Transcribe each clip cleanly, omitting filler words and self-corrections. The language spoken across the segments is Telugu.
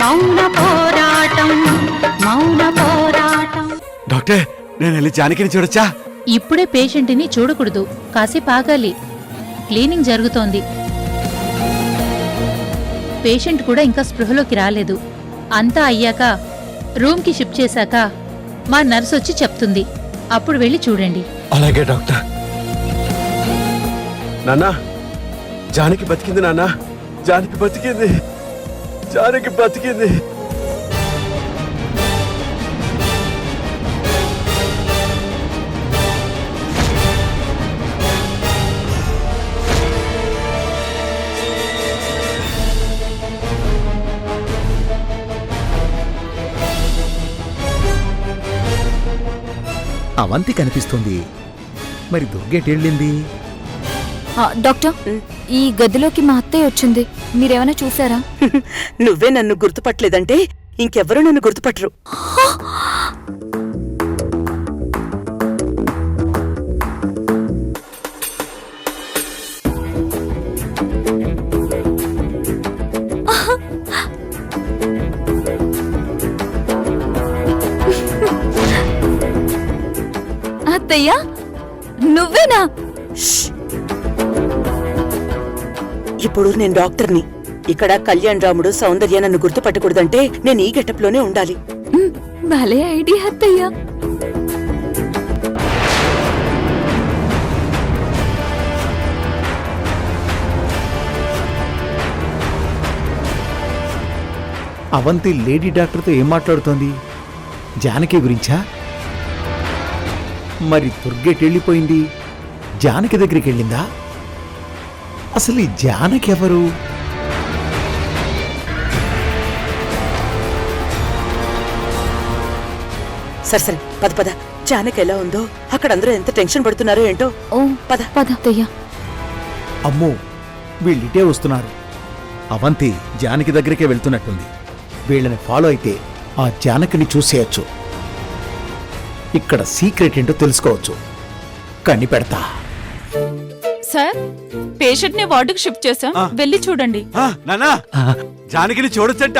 మౌన పోరాటం మౌన పోరాటం. డాక్టర్, నేను వెళ్ళి జానకిని చూడొచ్చా? ఇప్పుడే పేషెంట్ని చూడకూడదు, కాసేపు ఆగాలి. క్లీనింగ్ జరుగుతోంది. పేషెంట్ కూడా ఇంకా స్పృహలోకి రాలేదు. అంతా అయ్యాక రూమ్కి షిఫ్ట్ చేశాక మా నర్స్ వచ్చి చెప్తుంది. అప్పుడు వెళ్ళి చూడండి. అలాగే డాక్టర్. నాన్నా, జానకి బతికింది. నాన్నా, జానకి బతికింది. జానకి బతికింది. అవంతి కనిపిస్తుంది, మరి దుర్గేటెళ్ళింది? డాక్టర్, ఈ గదిలోకి మా అత్తయ్య వచ్చింది. మీరేమైనా చూసారా? నువ్వే నన్ను గుర్తుపట్టలేదంటే ఇంకెవ్వరూ నన్ను గుర్తుపట్టరు. అత్తయ్య, నువ్వేనా? ఇప్పుడు నేను డాక్టర్ని. ఇక్కడ కళ్యాణ్ రాముడు, సౌందర్య నన్ను గుర్తుపట్టకూడదంటే నేను ఈ గెటప్లోనే ఉండాలి. భలే ఐడియా అత్తయ్య. అవంతి లేడీ డాక్టర్తో ఏం మాట్లాడుతోంది? జానకి గురించా? మరి దుర్గేటెళ్ళిపోయింది, జానకి దగ్గరికి వెళ్ళిందా? అసలు ఈ జానకి ఎవరు? సరే పద పద. జానకి ఎలా ఉందో, అక్కడ అందరూ ఎంత టెన్షన్ పడుతున్నారో ఏంటో. ఓ పద పద అత్తయ్య. అమ్మో, వీళ్ళిటే వస్తున్నారు. అవంతి జానకి దగ్గరికే వెళ్తున్నట్టుంది. వీళ్ళని ఫాలో అయితే ఆ జానకిని చూసేయచ్చు. ఇక్కడ సీక్రెట్ ఏంటో తెలుసుకోవచ్చు. కన్ని పెడతా. సార్, పేషెంట్ ని వార్డుకు షిఫ్ట్ చేసాం, వెళ్ళి చూడండి. నానా, జానకిని చూడొచ్చంట.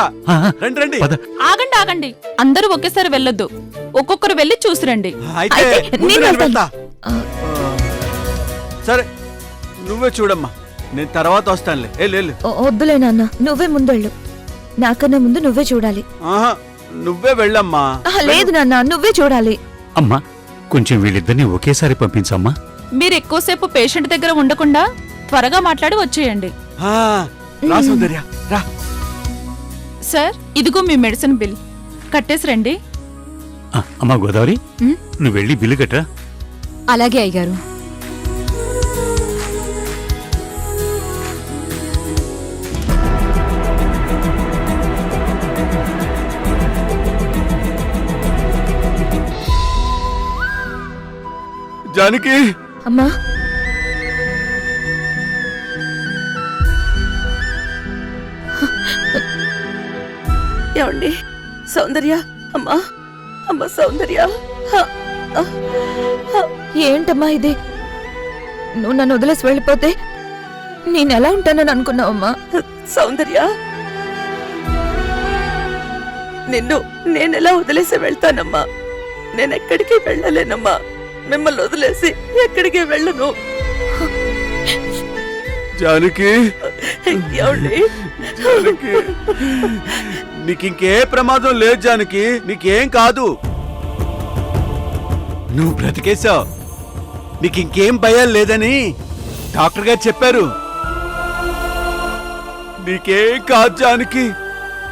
రండి రండి. ఆగండి ఆగండి, అందరూ ఒకేసారి వెళ్ళొద్దు. ఒక్కొక్కరు వెళ్ళి చూసిరండి. అయితే ముందు నేను వెళ్తా. సరే, నువ్వే చూడమ్మా, నేను తర్వాత వస్తానులే. వెళ్ళు. వద్దులే నాన్న, నువ్వే ముందెళ్ళు. నాకన్నా ముందు నువ్వే చూడాలి. నువ్వే వెళ్ళమ్మా. లేదు నాన్న, నువ్వే చూడాలి. అమ్మా, కొంచెం వీళ్ళిద్దరిని ఒకేసారి పంపించమ్మా. మీరు ఎక్కువసేపు పేషెంట్ దగ్గర ఉండకుండా త్వరగా మాట్లాడి వచ్చేయండి. రా సౌందర్య, రా. సార్, ఇదిగో మీ మెడిసిన్ బిల్, కట్టేసి రండి. అమ్మా గోదావరి, నువ్వు వెళ్ళి బిల్లు కట్టరా. అలాగే అయ్యగారు. జానకి, అమ్మా, ఏమండి? సౌందర్య, అమ్మా, అమ్మ సౌందర్య. ఏంటమ్మా ఇది? నువ్వు నన్ను వదిలేసి వెళ్ళిపోతే నేనెలా ఉంటానని అనుకున్నావమ్మా? సౌందర్య, నిన్ను నేనెలా వదిలేసి వెళ్తానమ్మా? నేనెక్కడికి వెళ్ళలేనమ్మా. మిమ్మల్ని వదిలేసి ఎక్కడికి వెళ్ళను. జానకి, ఏమండి? జానకి, నీకింకే ప్రమాదం లేదు జానకి. నీకేం కాదు, నువ్వు బ్రతికేశావు. నీకింకేం భయం లేదని డాక్టర్ గారు చెప్పారు. నీకేం కాదు జానకి.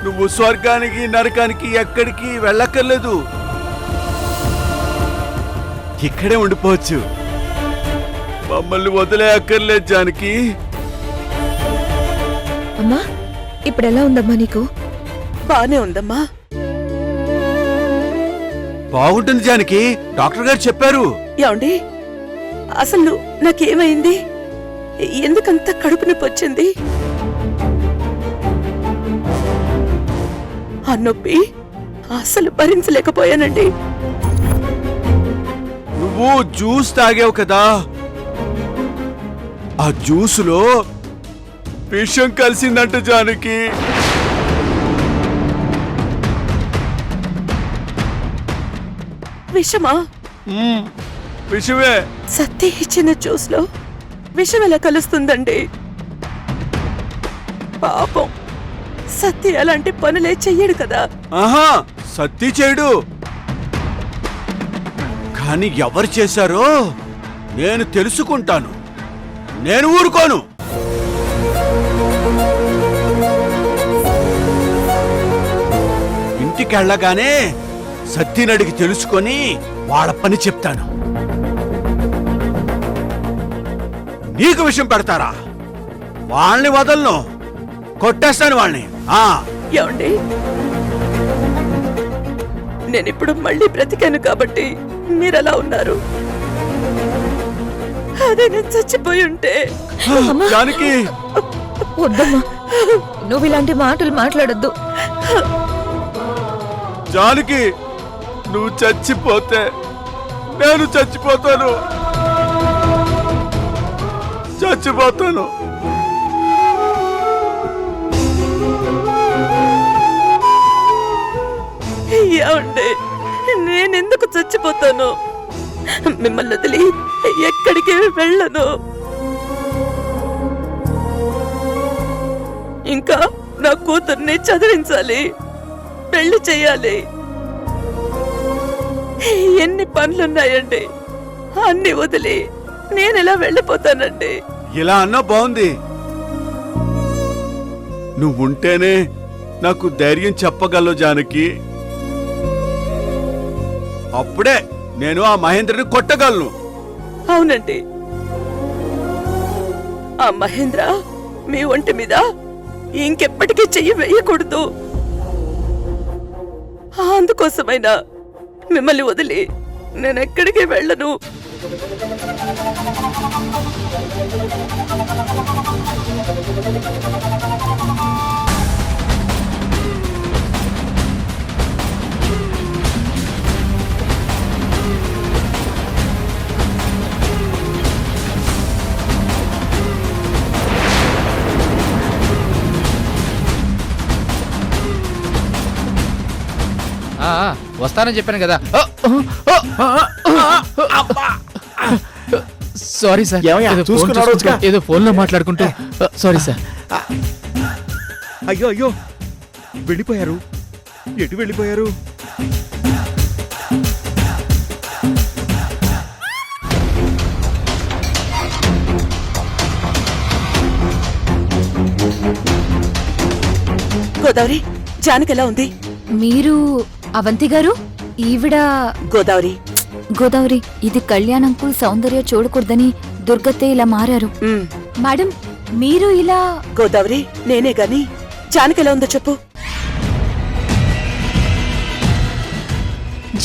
నువ్వు స్వర్గానికి నరకానికి ఎక్కడికి వెళ్ళక్కర్లేదు. ఇక్కడే ఉండిపోవచ్చు. మమ్మల్ని వదిలే అక్కర్లేదు జానకి. అమ్మా, ఇప్పుడెలా ఉందమ్మా నీకు? బానే ఉందమ్మా. బాగుంటుంది జానకి, డాక్టర్ గారు చెప్పారు. ఏమండి, అసలు నాకేమైంది? ఎందుకంత కడుపు నొప్పి వచ్చింది? ఆ నొప్పి అసలు భరించలేకపోయానండి. నువ్వు జ్యూస్ తాగావు కదా, ఆ జ్యూసులో విషం కలిసిందంట జానకి. విషమా? విషయమే. సత్తి ఇచ్చిన జ్యూస్ లో విషం ఎలా కలుస్తుందండి? పాపం సత్తి అలాంటి పనులే చెయ్యడు కదా. ఆహా, సత్తి చేయడు. కానీ ఎవరు చేశారో నేను తెలుసుకుంటాను. నేను ఊరుకోను. ఇంటికెళ్ళగానే సత్తినడికి తెలుసుకొని వాళ్ళ పని చెప్తాను. నీకు విషయం పెడతారా? వాళ్ళని వదలను, కొట్టేస్తాను వాళ్ళని. ఏమండి, నేనిప్పుడు మళ్ళీ బ్రతికాను కాబట్టి మీరలా ఉన్నారు. అదే నేను చచ్చిపోయి ఉంటే. జానకి, వద్దమ్మా, నువ్వు ఇలాంటి మాటలు మాట్లాడొద్దు. జానకి, నువ్వు చచ్చిపోతే నేను చచ్చిపోతాను. చచ్చిపోతాను. ఏమండి, నేనెందుకు చచ్చిపోతాను? మిమ్మల్ని వదిలి ఎక్కడికి వెళ్ళను. ఇంకా నా కూతుర్ని చదివించాలి, పెళ్లి చెయ్యాలి. ఎన్ని పనులున్నాయండి. అన్ని వదిలి నేనెలా వెళ్ళిపోతానండి? ఇలా అన్నా బాగుంది. నువ్వుంటేనే నాకు ధైర్యం చెప్పగలవు జానకి. అప్పుడే నేను ఆ మహేంద్రని కొట్టగలను. అవునండి, ఆ మహేంద్ర మీ ఒంటి మీద ఇంకెప్పటికీ చెయ్యి వేయకూడదు. అందుకోసమైనా మిమ్మల్ని వదిలి నేనెక్కడికి వెళ్ళను. వస్తానని చెప్పాను కదా. సారీ సార్, ఏమయ్యా, ఏదో ఫోన్ చూసుకున్నాడు చూసుకుంటూ, ఏదో ఫోన్ లో మాట్లాడుకుంటూ. Sorry sir. అయ్యో అయ్యో, వెళ్ళిపోయారు. ఎటు వెళ్ళిపోయారు? గోదావరి, జానకి ఎలా ఉంది? మీరు అవంతి గారు, ఈవిడ గోదావరి. గోదావరి, ఇది కళ్యాణ్ అంకుల్ సౌందర్య చూడకూడదని దుర్గతే ఇలా మారారు. మేడం, మీరు ఇలా. గోదావరి, నేనే గాని జానకి ఎలా ఉందో చెప్పు.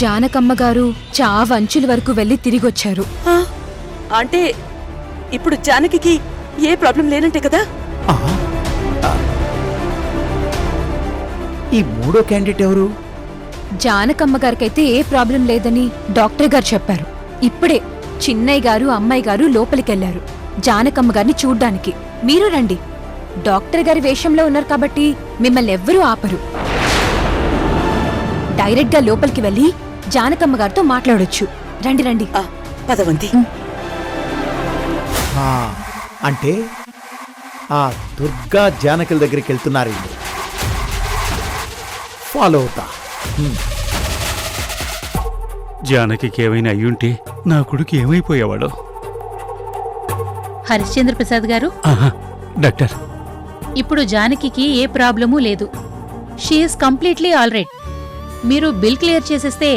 జానకమ్మ గారు చావంచుల వరకు వెళ్లి తిరిగొచ్చారు. అంటే ఇప్పుడు జానకి ఏ ప్రాబ్లం లేనంటే కదా? ఈ మూడో క్యాండిడేట్ ఎవరు? జానకమ్మ గారికైతే ఏ ప్రాబ్లం లేదని డాక్టర్ గారు చెప్పారు. ఇప్పుడే చిన్నయ్య గారు అమ్మాయి గారు లోపలికెళ్లారు జానకమ్మ గారిని చూడ్డానికి. మీరు రండి. డాక్టర్ గారి వేషంలో ఉన్నారు కాబట్టి మిమ్మల్ని ఎవ్వరూ ఆపరు. డైరెక్ట్ గా లోపలికి వెళ్లి జానకమ్మ గారితో మాట్లాడొచ్చు. రండి రండి. పదవంతి. అంటే ఆ దుర్గా జానకిల దగ్గరికి వెళ్తున్నారు. ఫాలో అవుతా. జానకి ఏమైనా అయ్యుంటే నా కొడుకు ఏమైపోయేవాడో. హరిశ్చంద్ర ప్రసాద్ గారు, ఆహా, డాక్టర్, ఇప్పుడు జానకి ఏ ప్రాబ్లమూ లేదు. She's completely all right. మీరు బిల్ క్లియర్ చేసేస్తే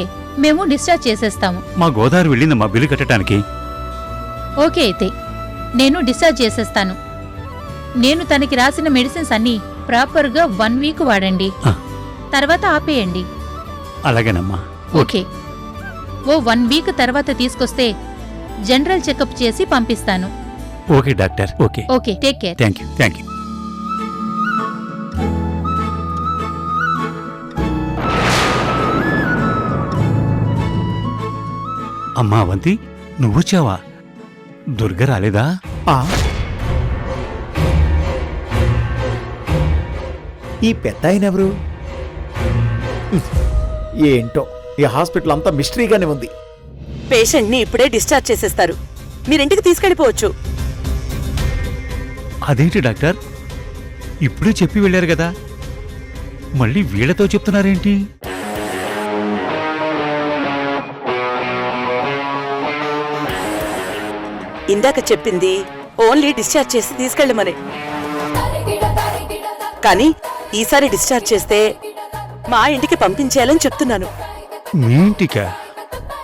మేము డిశ్చార్జ్ చేసేస్తాము. మా గోదావరి వెళ్ళిందమ్మా బిల్లు కట్టడానికి. ఓకే, అయితే నేను డిశ్చార్జ్ చేసేస్తాను. నేను తనకి రాసిన మెడిసిన్స్ అన్నీ ప్రాపర్గా 1 వీక్ వాడండి. తర్వాత ఆపేయండి. అలాగేనమ్మా. ఓకే. ఓ 1 వీక్ తర్వాత తీసుకొస్తే జనరల్ చెకప్ చేసి పంపిస్తాను. Okay doctor. Okay okay, take care. Thank you. Thank you. అమ్మా అవంతి, నువ్వొచ్చావా? దుర్గ రాలేదా? ఈ పెద్ద ఆయన ఎవరు? ఏంటో ఈ హాస్పిటల్ అంతా మిస్టరీగానే ఉంది. పేషెంట్ ని ఇప్పుడే డిశ్చార్జ్ చేసేస్తారు. మీరింటికి తీసుకెళ్లిపోవచ్చు. అదేంటి డాక్టర్ ఇప్పుడే చెప్పి వెళ్ళారు కదా మళ్ళీ వీళ్ళతో చెప్తున్నారేంటి? ఇందాక చెప్పింది ఓన్లీ డిశ్చార్జ్ చేసి తీసుకెళ్ళమని. కానీ ఈసారి డిశ్చార్జ్ చేస్తే మా ఇంటికి పంపించేయాలని చెప్తున్నాను. మీ ఇంటికా?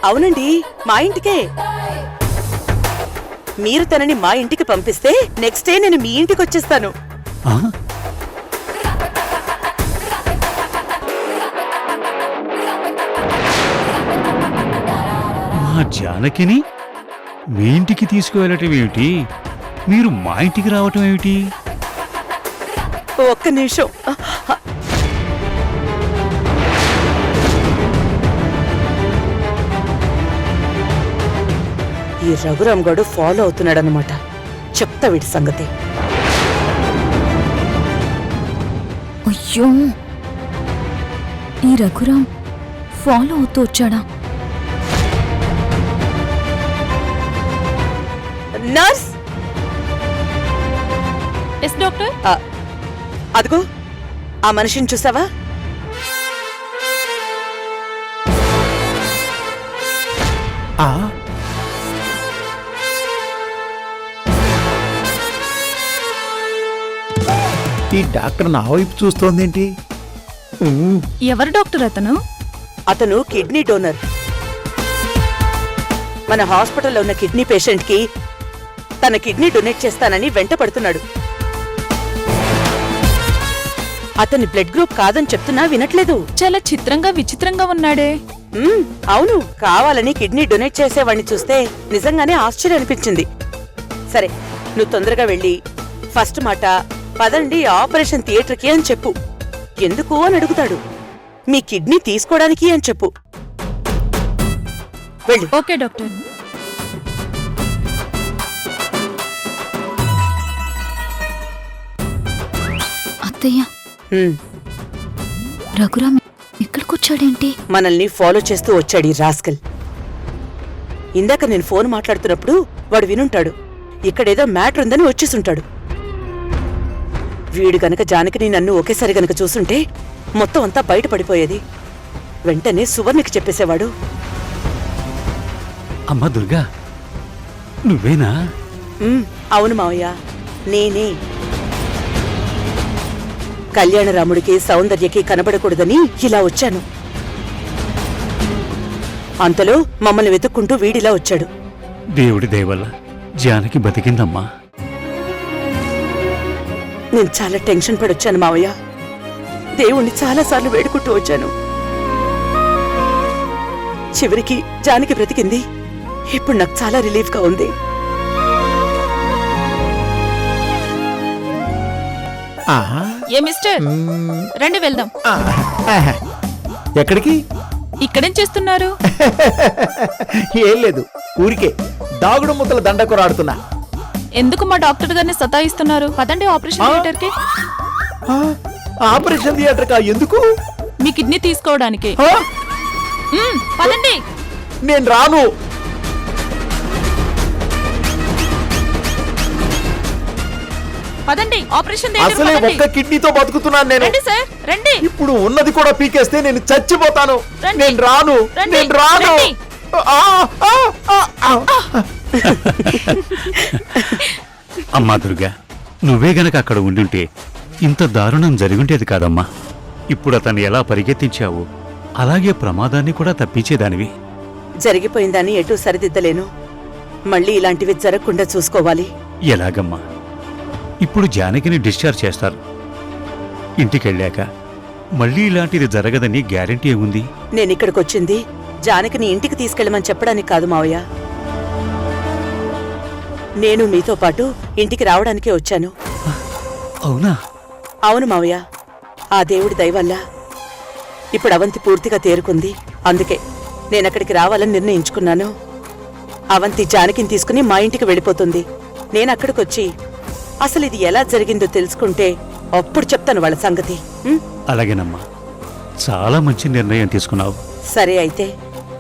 అవునండి, మా ఇంటికే. మీరు తనని మా ఇంటికి పంపిస్తే నెక్స్ట్ డే నేను మీ ఇంటికి వచ్చేస్తాను. ఆ? మా జానకిని మీ ఇంటికి తీసుకువెళ్ళటం ఏమిటి? మీరు మా ఇంటికి రావటం ఏమిటి? ఒక్క నిమిషం. ఈ రఘురామ్ గడు ఫాలో అవుతున్నాడనమాట. చెప్తా వీటి సంగతి. అయ్యో, ఈ రఘురామ్ ఫాలో అవుతూ వచ్చాడా? Nurse, yes doctor. అదిగో ఆ మనిషిని చూసావా? ఆ ఈ డాక్టర్ నా వైపు చూస్తోందేంటి? ఎవరు డాక్టర్ అతను? అతను కిడ్నీ డోనర్. మన హాస్పిటల్లో ఉన్న కిడ్నీ పేషెంట్ కి తన కిడ్నీ డొనేట్ చేస్తానని వెంట పడుతున్నాడు. అతని బ్లడ్ గ్రూప్ కాదని చెప్తున్నా వినట్లేదు. చాలా చిత్రంగా విచిత్రంగా ఉన్నాడే. అవును, కావాలని కిడ్నీ డొనేట్ చేసేవాడిని చూస్తే నిజంగానే ఆశ్చర్యం అనిపించింది. సరే, నువ్వు తొందరగా వెళ్ళి ఫస్ట్ మాట పదండి ఆపరేషన్ థియేటర్కి అని చెప్పు. ఎందుకు అని అడుగుతాడు. మీ కిడ్నీ తీసుకోవడానికి అని చెప్పు. వెళ్ళి. Okay doctor. అత్తయ్య, రఘురామ్ ఇక్కడికొచ్చాడేంటి? మనల్ని ఫాలో చేస్తూ వచ్చాడు ఈ రాస్కల్. ఇందాక నేను ఫోన్ మాట్లాడుతున్నప్పుడు వాడు వినుంటాడు. ఇక్కడేదో మ్యాటర్ ఉందని వచ్చేసుంటాడు. వీడు గనక జానకిని నన్ను ఒకేసారి గనక చూసుంటే మొత్తం అంతా బయటపడిపోయేది. వెంటనే సువర్ణకి చెప్పేసేవాడు. అమ్మా దుర్గా, నువ్వేనా? అవును మావయ్య, నేనే. కళ్యాణరాముడికి సౌందర్యకి కనబడకూడదని ఇలా వచ్చాను. అంతలో మమ్మల్ని వెతుక్కుంటూ వీడిలా వచ్చాడు. దేవుడి దయవల్ల జానకి బతికిందమ్మా. నేను చాలా టెన్షన్ పడొచ్చాను మావయ్య. దేవుణ్ణి చాలాసార్లు వేడుకుంటూ వచ్చాను. చివరికి జానకి బ్రతికింది. ఇప్పుడు నాకు చాలా రిలీఫ్గా ఉంది. ఏ మిస్టర్, రండి వెళ్దాం. ఎక్కడికి? ఇక్కడేం చేస్తున్నారు? ఏం లేదు, ఊరికే దాగుడు ముద్దల దండకు రాడుతున్నా. ఎందుకు మా డాక్టర్ గారిని సతాయిస్తున్నారు? పదండి ఆపరేషన్ థియేటర్ కి. ఆపరేషన్ థియేటర్ కా? ఎందుకు? మీ కిడ్నీ తీసుకోవడానికి. పదండి. నేను రాను. పదండి ఆపరేషన్ అసలే ఒక్క కిడ్నీతో బతుకుతున్నాను నేను. రండి సార్, రండి. ఇప్పుడు ఉన్నది కూడా పీకేస్తే నేను చచ్చిపోతాను. రండి. నేను రాను, రండి. నేను రాను. రండి. అమ్మా దుర్గా, నువ్వే గనక అక్కడ ఉండుంటే ఇంత దారుణం జరిగుంటేది కాదమ్మా. ఇప్పుడు అతన్ని ఎలా పరిగెత్తించావు, అలాగే ప్రమాదాన్ని కూడా తప్పించేదానివి. జరిగిపోయిందని ఎటూ సరిదిద్దలేను. మళ్ళీ ఇలాంటివి జరగకుండా చూసుకోవాలి. ఎలాగమ్మా? ఇప్పుడు జానకిని డిశ్చార్జ్ చేస్తారు. ఇంటికెళ్ళాక మళ్ళీ ఇలాంటిది జరగదని గ్యారెంటీ ఏముంది? నేనిక్కడికొచ్చింది జానకిని ఇంటికి తీసుకెళ్ళమని చెప్పడానికి కాదు మావయ్య. నేను మీతో పాటు ఇంటికి రావడానికే వచ్చాను. అవునా? అవును మావయ్య, ఆ దేవుడి దయవల్ల ఇప్పుడు అవంతి పూర్తిగా తేరుకుంది. అందుకే నేనక్కడికి రావాలని నిర్ణయించుకున్నాను. అవంతి జానకిని తీసుకుని మా ఇంటికి వెళ్ళిపోతుంది. నేనక్కడికొచ్చి అసలు ఇది ఎలా జరిగిందో తెలుసుకుంటే అప్పుడు చెప్తాను వాళ్ళ సంగతి. అలాగేనమ్మా, చాలా మంచి నిర్ణయం తీసుకున్నావు. సరే అయితే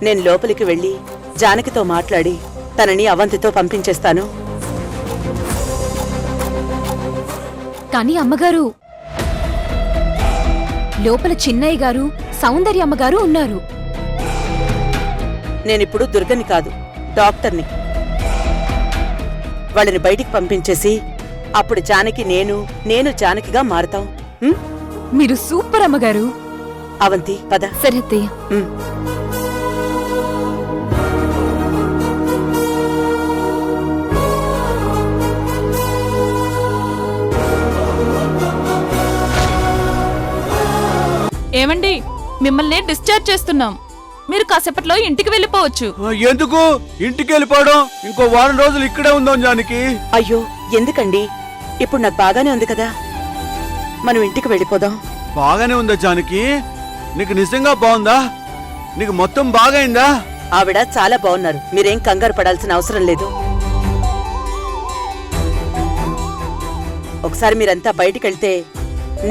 నేను లోపలికి వెళ్ళి జానకితో మాట్లాడి తనని అవంతితో పంపించేస్తాను. కానీ అమ్మగారు, లోపల చిన్నయ్య గారు, సౌందర్య అమ్మగారు ఉన్నారు. నేనిప్పుడు దుర్గని కాదు, డాక్టర్ని. వాళ్ళని బయటికి పంపించేసి అప్పుడు జానకి నేను జానకిగా మారతాం. ఉం? మీరు సూపర్ అమ్మగారు. అవంతి పద. సరే అత్తయ్య. ఉం. ఏమండి, మిమ్మల్ని డిశ్చార్జ్ చేస్తున్నాం. మీరు కాసేపట్లో ఇంటికి వెళ్ళిపోవచ్చు. ఎందుకు ఇంటికి వెళ్ళిపోవడం? ఇంకో వారం రోజులు ఇక్కడే ఉందాం జానకి. అయ్యో ఎందుకండి, ఇప్పుడు నాకు బాగానే ఉంది కదా, మనం ఇంటికి వెళ్ళిపోదాం. బాగానే ఉందా జానకి? నీకు నిజంగా బాగుందా? నీకు మొత్తం బాగైందా? ఆవిడ చాలా బాగున్నారు, మీరేం కంగారు పడాల్సిన అవసరం లేదు. ఒకసారి మీరంతా బయటికెళ్తే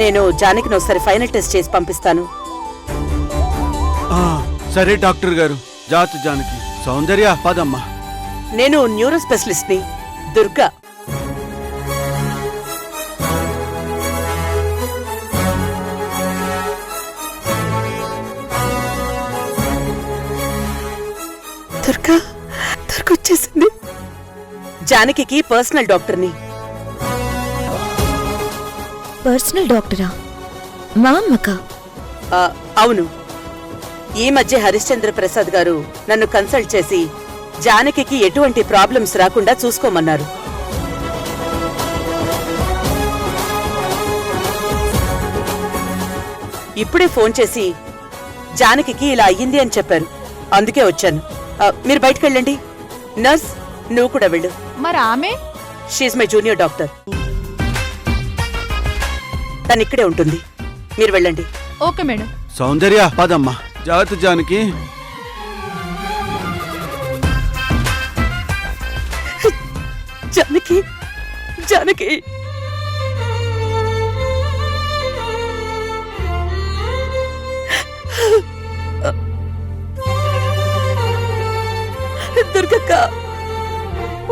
నేను జానకిని ఒకసారి ఫైనల్ టెస్ట్ చేసి పంపిస్తాను. ఆ, సరే డాక్టర్ గారు. జాతు జానకి. సౌందర్య పదమ్మా. నేను న్యూరో స్పెషలిస్ట్ ని, దుర్గా. దుర్గా వచ్చేసింది. జానకి పర్సనల్ డాక్టర్ని. పర్సనల్ డాక్టరా? మా అమ్మక? అవును. ఈ మధ్య హరిశ్చంద్ర ప్రసాద్ గారు నన్ను కన్సల్ట్ చేసి జానకి ఎటువంటి ప్రాబ్లమ్స్ రాకుండా చూసుకోమన్నారు. ఇప్పుడే ఫోన్ చేసి జానకి ఇలా అయ్యింది అని చెప్పారు. అందుకే వచ్చాను. మీరు బయటకెళ్ళండి. నర్స్, నువ్వు కూడా వెళ్ళు. మరి ఆమె? She's my junior doctor. తను ఇక్కడే ఉంటుంది, మీరు వెళ్ళండి. Okay madam. సౌందర్య పదమ్మా. జాతు జానకి. జానకి జానకి దుర్గక్క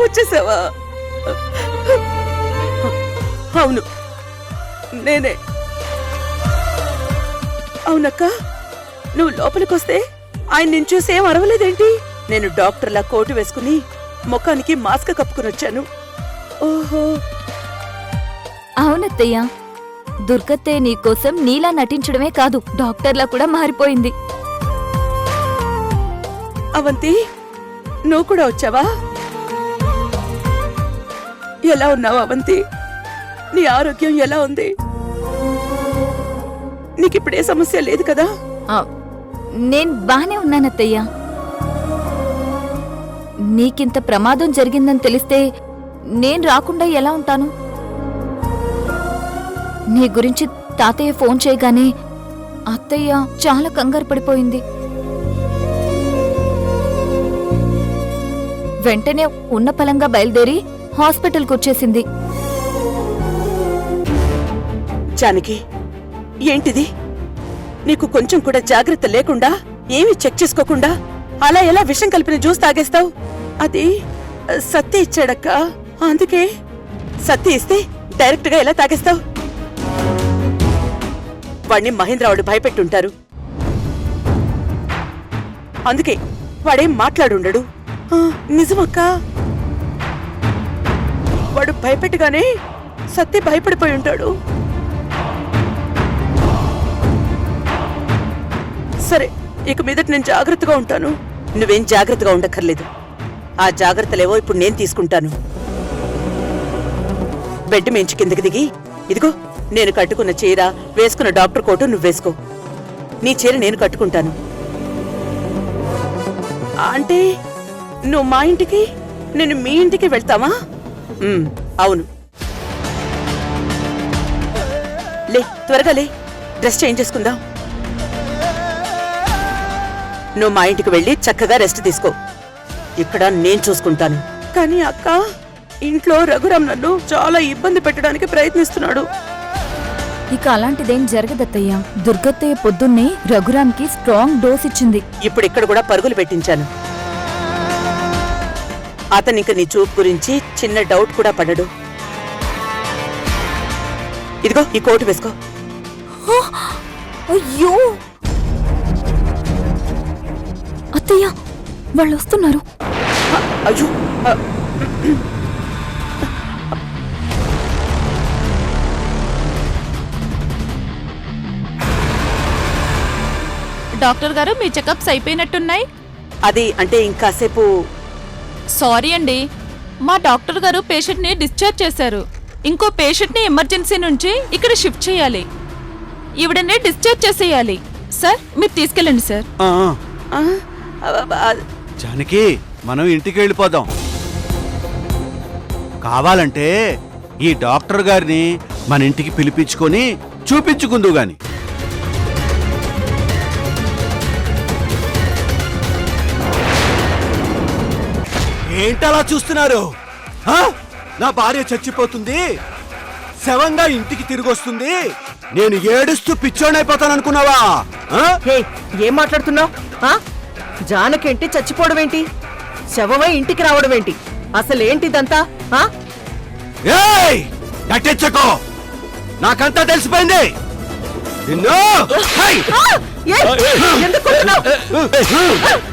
వచ్చేసావా? అవును నేనే. అవునక్క, నువ్వు లోపలికొస్తే ఆయన నేను చూసేం అరవలేదేంటి? నేను డాక్టర్లా కోటు వేసుకుని ముఖానికి మాస్క్ కప్పుకుని వచ్చాను. ఓహో, అవునత్తయ్య, దుర్గత్తే నీకోసం నీలా నటించడమే కాదు, డాక్టర్లా కూడా మారిపోయింది. అవంతి, నువ్వు కూడా వచ్చావా? ఎలా ఉన్నావు అవంతి? నీ ఆరోగ్యం ఎలా ఉంది? నీకిప్పుడే సమస్య లేదు కదా? నేను బానే ఉన్నానత్తయ్య. నీకింత ప్రమాదం జరిగిందని తెలిస్తే నేను రాకుండా ఎలా ఉంటాను? నీ గురించి తాతయ్య ఫోన్ చేయగానే అత్తయ్య చాలా కంగారు పడిపోయింది. వెంటనే ఉన్న పలంగా బయలుదేరి హాస్పిటల్కి వచ్చేసింది. జానకి, ఏంటిది? నీకు కొంచెం కూడా జాగ్రత్త లేకుండా, ఏమీ చెక్ చేసుకోకుండా అలా ఎలా విషం కలిపిన జ్యూస్ తాగేస్తావు? అది సత్య ఇచ్చాడక్క, అందుకే. సత్య ఇస్తే డైరెక్ట్ గా ఎలా తాగేస్తావు? వాడిని మహేంద్రవాడు భయపెట్టుంటారు, అందుకే వాడేం మాట్లాడుండడు. నిజమక్క, వాడు భయపెట్టగానే సత్య భయపడిపోయి ఉంటాడు. సరే, ఇక మీదట నేను జాగ్రత్తగా ఉంటాను. నువ్వేం జాగ్రత్తగా ఉండక్కర్లేదు. ఆ జాగ్రత్తలేవో ఇప్పుడు నేను తీసుకుంటాను. బెడ్ మించి కిందకి దిగి, ఇదిగో నేను కట్టుకున్న చీర, వేసుకున్న డాక్టర్ కోటు నువ్వేసుకో. నీ చీర నేను కట్టుకుంటాను. అంటే నువ్వు మా ఇంటికి, నేను మీ ఇంటికి వెళ్తావా? అవును. లే, త్వరగా లే, డ్రెస్ చేంజ్ చేసుకుందాం. నువ్వు మా ఇంటికి వెళ్ళి చక్కగా రెస్ట్ తీసుకో. ఇక్కడ నేను చూసుకుంటాను. కానీ అక్క, ఇంట్లో రఘురామ్ నన్ను చాలా ఇబ్బంది పెట్టడానికి ప్రయత్నిస్తున్నాడు. ఇక అలాంటిదేం జరగదత్తయ్యా. దుర్గత్తయ్య పొద్దున్నే రఘురామ్కి స్ట్రాంగ్ డోస్ ఇచ్చింది. ఇప్పుడు ఇక్కడ కూడా పరుగులు పెట్టించాను. అతను ఇంక నీ చూపు గురించి చిన్న డౌట్ కూడా పడడు. ఇదిగో ఈ కోటు వేసుకో. అయ్యో అత్తయ్య, వాళ్ళు వస్తున్నారు. అయ్యో డాక్టర్ గారు మీ చెకప్స్ అయిపోయినట్టున్నాయి. అది అంటే ఇంకాసేపు. సారీ అండి, మా డాక్టర్ గారు పేషెంట్ ని డిశ్చార్జ్ చేశారు. ఇంకో పేషెంట్ ని ఎమర్జెన్సీ నుంచి ఇక్కడ షిఫ్ట్ చేయాలి. ఈవిడనే డిశ్చార్జ్ చేసేయాలి. సార్ మీరు తీసుకెళ్ళండి సార్. ఆ, ఆ, ఆ, జానకి మనం ఇంటికి వెళ్ళిపోదాం. కావాలంటే ఈ డాక్టర్ గారిని మన ఇంటికి పిలిపించుకొని చూపించుకుందు గాని. ఏంటలా చూస్తున్నారు? ఆ? నా భార్య చచ్చిపోతుంది, శవంగా ఇంటికి తిరిగి వస్తుంది, నేను ఏడుస్తూ పిచ్చోడైపోతాను అనుకున్నావా? ఆ? ఏం మాట్లాడుతున్నావు? జానకేంటి చచ్చిపోవడం ఏంటి? శవమై ఇంటికి రావడం ఏంటి? అసలేంటిదంతా? ఏయ్! నటించకో, నాకంతా తెలిసిపోయింది. నిన్ను! హై! ఎందుకు కొడుతున్నావ్?